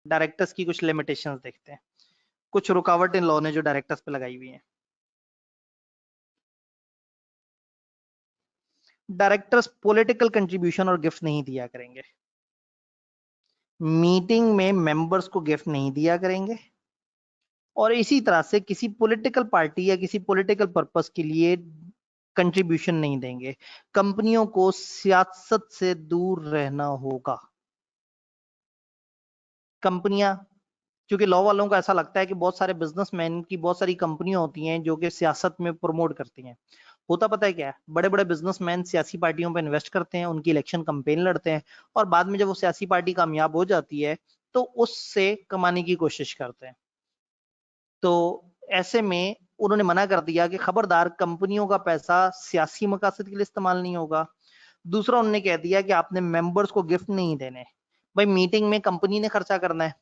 Directors की कुछ limitations देखते हैं, कुछ रुकावट इन लॉ ने जो डायरेक्टर्स पे लगाई हुई है। डायरेक्टर्स पॉलिटिकल कंट्रीब्यूशन और गिफ्ट नहीं दिया करेंगे, मीटिंग में मेंबर्स को गिफ्ट नहीं दिया करेंगे, और इसी तरह से किसी पॉलिटिकल पार्टी या किसी पॉलिटिकल पर्पस के लिए कंट्रीब्यूशन नहीं देंगे। कंपनियों को सियासत से दूर रहना होगा। कंपनियां, क्योंकि लॉ वालों को ऐसा लगता है कि बहुत सारे बिजनेसमैन की बहुत सारी कंपनियां होती हैं जो कि सियासत में प्रमोट करती हैं। होता पता है क्या है, बड़े बड़े बिजनेसमैन सियासी पार्टियों पर इन्वेस्ट करते हैं, उनकी इलेक्शन कैंपेन लड़ते हैं, और बाद में जब वो सियासी पार्टी कामयाब हो जाती है तो उससे कमाने की कोशिश करते हैं। तो ऐसे में उन्होंने मना कर दिया कि खबरदार कंपनियों का पैसा सियासी मकसद के लिए इस्तेमाल नहीं होगा। दूसरा, उन्होंने कह दिया कि आपने मेंबर्स को गिफ्ट नहीं देने। भाई मीटिंग में कंपनी ने खर्चा करना है,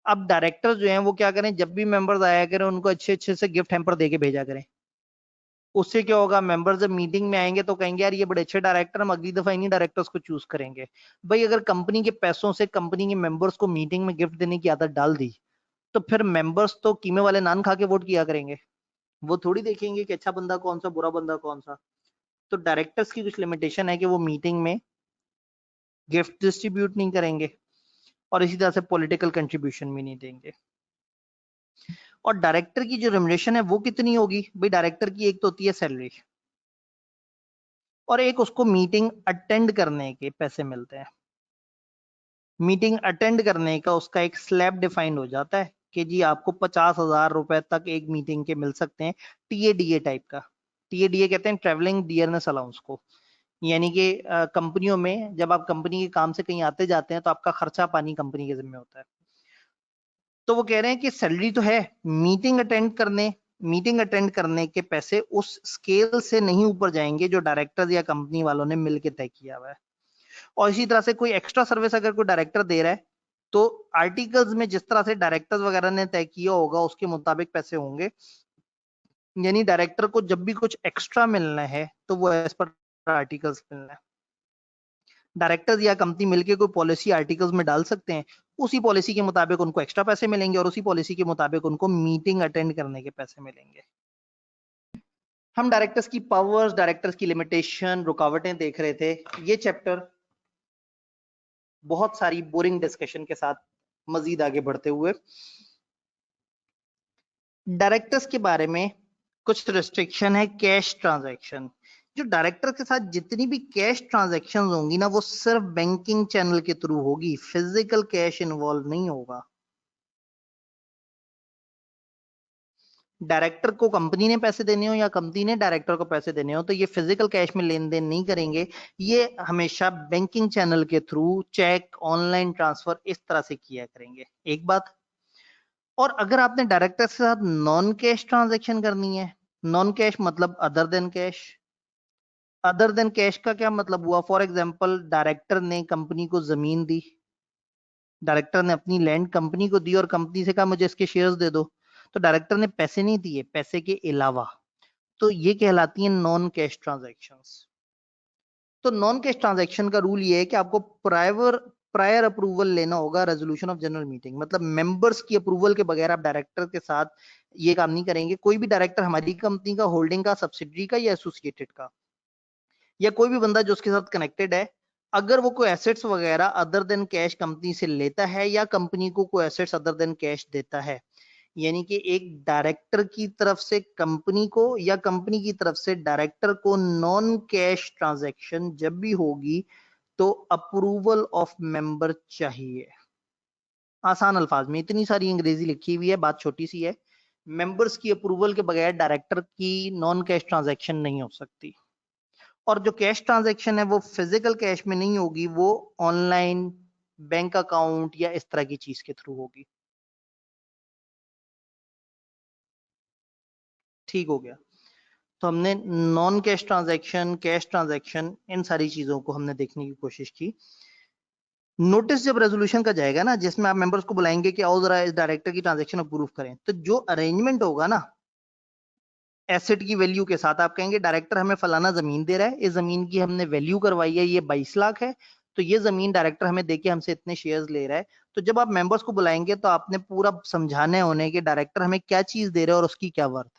अब डायरेक्टर जो हैं वो क्या करें, जब भी मेंबर्स आया करें उनको अच्छे अच्छे से गिफ्ट हैम्पर देके भेजा करें। उससे क्या होगा, मेंबर्स जब मीटिंग में आएंगे तो कहेंगे यार ये बड़े अच्छे डायरेक्टर, हम अगली दफा इन्हीं डायरेक्टर्स को चूज करेंगे। भाई अगर कंपनी के पैसों से कंपनी के मेंबर्स को मीटिंग में गिफ्ट देने की आदत डाल दी तो फिर मेंबर्स तो कीमे वाले नान खा के वोट किया करेंगे, वो थोड़ी देखेंगे कि अच्छा बंदा कौन सा, बुरा बंदा कौन सा। तो डायरेक्टर्स की कुछ लिमिटेशन है कि वो मीटिंग में गिफ्ट डिस्ट्रीब्यूट नहीं करेंगे और इसी तरह से पॉलिटिकल कंट्रीब्यूशन भी नहीं देंगे। और डायरेक्टर की जो रेम्युनरेशन है वो कितनी होगी, भाई डायरेक्टर की एक तो होती है सैलरी, और एक उसको मीटिंग अटेंड करने के पैसे मिलते हैं। मीटिंग अटेंड करने का उसका एक स्लैब डिफाइंड हो जाता है कि जी आपको 50,000 रुपए तक एक मीटिंग के मिल सकते हैं, टीएडीए टाइप का। टीएडीए कहते हैं ट्रेवलिंग डियरनेस अलाउंस को, यानी कि कंपनियों में जब आप कंपनी के काम से कहीं आते जाते हैं तो आपका खर्चा पानी कंपनी के जिम्मे होता है। तो वो कह रहे हैं कि सैलरी तो है, मीटिंग अटेंड करने के पैसे उस स्केल से नहीं ऊपर जाएंगे जो डायरेक्टर या कंपनी वालों ने मिलकर तय किया हुआ है। और इसी तरह से कोई एक्स्ट्रा सर्विस अगर कोई डायरेक्टर दे रहा है तो आर्टिकल्स में जिस तरह से डायरेक्टर्स वगैरह ने तय किया होगा उसके मुताबिक पैसे होंगे। यानी डायरेक्टर को जब भी कुछ एक्स्ट्रा मिलना है तो वो एज पर आर्टिकल्स मिलना है। डायरेक्टर्स या कंपनी मिलकर कोई पॉलिसी आर्टिकल्स में डाल सकते हैं, उसी पॉलिसी के मुताबिक उनको एक्स्ट्रा पैसे मिलेंगे और उसी पॉलिसी के मुताबिक उनको मीटिंग अटेंड करने के पैसे मिलेंगे। हम डायरेक्टर्स की पावर्स, डायरेक्टर्स की लिमिटेशन, रुकावटें देख रहे थे। ये चैप्टर बहुत सारी बोरिंग डिस्कशन के साथ मजीद आगे बढ़ते हुए डायरेक्टर्स के बारे में कुछ रिस्ट्रिक्शन है। कैश ट्रांजैक्शन, जो डायरेक्टर के साथ जितनी भी कैश ट्रांजैक्शन होंगी ना वो सिर्फ बैंकिंग चैनल के थ्रू होगी, फिजिकल कैश इन्वॉल्व नहीं होगा। डायरेक्टर को कंपनी ने पैसे देने हो या कंपनी ने डायरेक्टर को पैसे देने हो तो ये फिजिकल कैश में लेन देन नहीं करेंगे, ये हमेशा बैंकिंग चैनल के थ्रू, चेक, ऑनलाइन ट्रांसफर, इस तरह से किया करेंगे। एक बात। और अगर आपने डायरेक्टर के साथ नॉन कैश ट्रांजैक्शन करनी है, नॉन कैश मतलब other than cash. Other than cash का क्या मतलब हुआ, फॉर एग्जांपल डायरेक्टर ने कंपनी को जमीन दी, डायरेक्टर ने अपनी लैंड कंपनी को दी और कंपनी से कहा मुझे इसके शेयर्स दे दो, तो डायरेक्टर ने पैसे नहीं दिए, पैसे के अलावा, तो ये कहलाती है नॉन कैश ट्रांजैक्शंस। तो नॉन कैश ट्रांजैक्शन का रूल ये है कि आपको प्रायर अप्रूवल लेना होगा, रेजोल्यूशन ऑफ जनरल मीटिंग, मतलब मेंबर्स की अप्रूवल के बगैर आप डायरेक्टर के साथ ये काम नहीं करेंगे। कोई भी डायरेक्टर हमारी कंपनी का, होल्डिंग का, सब्सिडरी का या एसोसिएटेड का, या कोई भी बंदा जो उसके साथ कनेक्टेड है, अगर वो कोई एसेट्स वगैरह अदर देन कैश कंपनी से लेता है या कंपनी को कोई एसेट्स अदर देन कैश देता है, यानी कि एक डायरेक्टर की तरफ से कंपनी को या कंपनी की तरफ से डायरेक्टर को नॉन कैश ट्रांजैक्शन जब भी होगी तो अप्रूवल ऑफ मेंबर चाहिए। आसान अल्फाज में, इतनी सारी अंग्रेजी लिखी हुई है, बात छोटी सी है। मेंबर्स की अप्रूवल के बगैर डायरेक्टर की नॉन कैश ट्रांजैक्शन नहीं हो सकती। और जो कैश ट्रांजैक्शन है वो फिजिकल कैश में नहीं होगी, वो ऑनलाइन, बैंक अकाउंट या इस तरह की चीज के थ्रू होगी। ठीक हो गया। तो हमने non cash transaction, cash transaction, इन सारी चीजों को हमने देखने की कोशिश की। नोटिस जब रेजोल्यूशन का जाएगा ना, जिसमें आप मेंबर्स को बुलाएंगे कि आओ जरा इस डायरेक्टर की ट्रांजैक्शन अप्रूव करें, तो जो अरेंजमेंट होगा ना एसेट की वैल्यू के साथ, आप कहेंगे डायरेक्टर हमें फलाना जमीन दे रहा है, इस जमीन की हमने वैल्यू करवाई है, ये 22 लाख है, तो ये जमीन डायरेक्टर हमें देके हमसे इतने शेयर्स ले रहा है। तो जब आप मेंबर्स को बुलाएंगे तो आपने पूरा समझाने होने कि डायरेक्टर हमें क्या चीज दे रहे हैं और उसकी क्या वर्थ